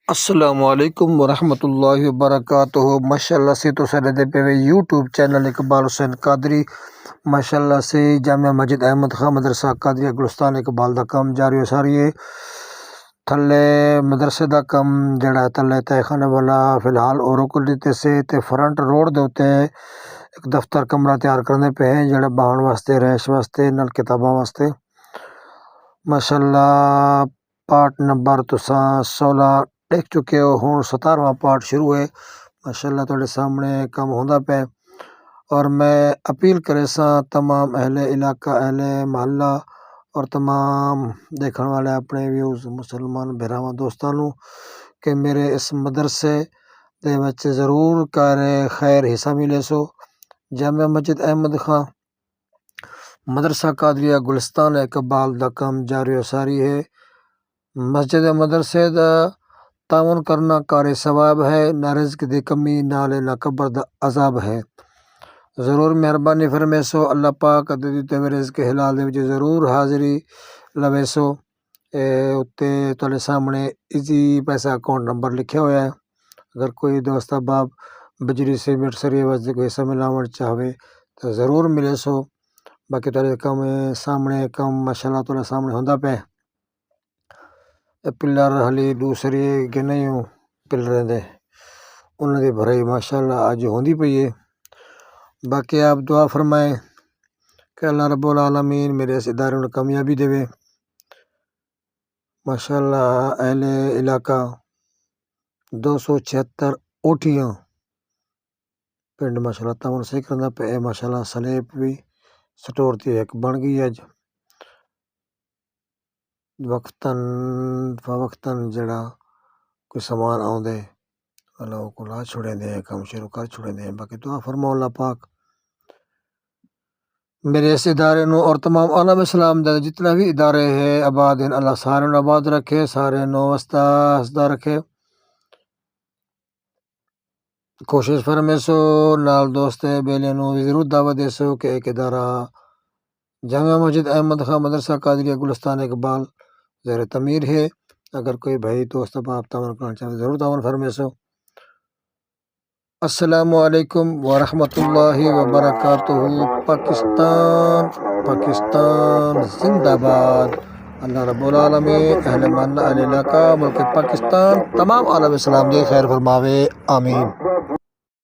السلام علیکم ورحمۃ اللہ وبرکاتہ۔ ماشاء اللہ سے تو سرد پہ یوٹیوب چینل اقبال حسین قادری ماشاء اللہ سے جامعہ مسجد احمد خان مدرسہ قادریہ گلستان اقبال دا کم جاری ہو ساری ہے۔ تھلے مدرسے دا کم جڑا تھلے تہ خانے والا فی الحال اوروں کو دیتے سے تے فرنٹ روڈ دے ہوتے ہیں ایک دفتر کمرہ تیار کرنے پہ ہیں جڑا بہن واسطے رہائش واسطے نل کتاباں واسطے ماشاء اللہ۔ پارٹ نمبر تساں 16 دیکھ چکے ہو، ہوں 17واں پارٹ شروع ہے ماشاء اللہ تھوڑے سامنے کم ہوندا پہ، اور میں اپیل کرے ساں تمام اہل علاقہ اہل محلہ اور تمام دیکھن والے اپنے ویوز مسلمان بھراواں دوستانوں کہ میرے اس مدرسے دے وچ ضرور کار خیر حصہ ملے سو۔ جامعہ مسجد احمد خان مدرسہ قادریہ گلستان اقبال دا کم جاری و ساری ہے۔ مسجد مدرسے دا تعاون کرنا کار ثواب ہے، نہ رزق دی کمی نالے نہ قبر دا عذاب ہے۔ ضرور مہربانی فرمے سو اللہ پاک دے دیتے ہوئے رزق حلال دے وچ ضرور حاضری لوے سو۔ اتے تھوڑے سامنے ایزی پیسہ اکاؤنٹ نمبر لکھیا ہوا ہے، اگر کوئی دوست احباب بجری سیمنٹ سریے واسطے کوئی حصہ ملاوٹ چاہے تو ضرور ملے سو۔ باقی تھوڑے کم سامنے کم ماشاء اللہ تھوڑے سامنے ہوندا پہ پلر حالی دوسری کہ نہیں ہوں پلریں دے انہوں دی بھرائی ماشاء اللہ آج ہوندی پئی ہے۔ باقی آپ دعا فرمائیں کہ اللہ رب العالمین میرے اس ادارے میں کامیابی دے ماشاء اللہ۔ اہل علاقہ 276 اوٹیاں پنڈ ماشاء اللہ تعاون صحیح کرنا پہ ماشاء اللہ سلیب بھی سٹور تھی ایک بن گئی اج وقتاً فوقتاً جڑا کوئی سامان آؤندے اللہ کو لا چھوڑے دیں کام شروع کر چھوڑے دیں۔ باقی دعا فرماؤ اللہ پاک میرے اس ادارے نو اور تمام عالم اسلام دے جتنا بھی ادارے ہیں آباد ہیں اللہ سارے نو آباد رکھے، سارے نو وسطہ ہسدا رکھے۔ کوشش فرمے سو نال دوست بیلے نو ضرور دعوت دے سو کہ ایک ادارہ جامعہ مسجد احمد خان مدرسہ قادریہ گلستان اقبال زیر تعمیر ہے، اگر کوئی بھائی دوست آپ تعاون کرنا چاہتے ضرور تعاون فرمے سو۔ السلام علیکم ورحمۃ اللہ وبرکاتہ۔ پاکستان پاکستان زندہ باد۔ اللہ رب العالمین اہل محلہ اہل علاقہ ملک پاکستان تمام عالم اسلام دے خیر فرماوے، آمین۔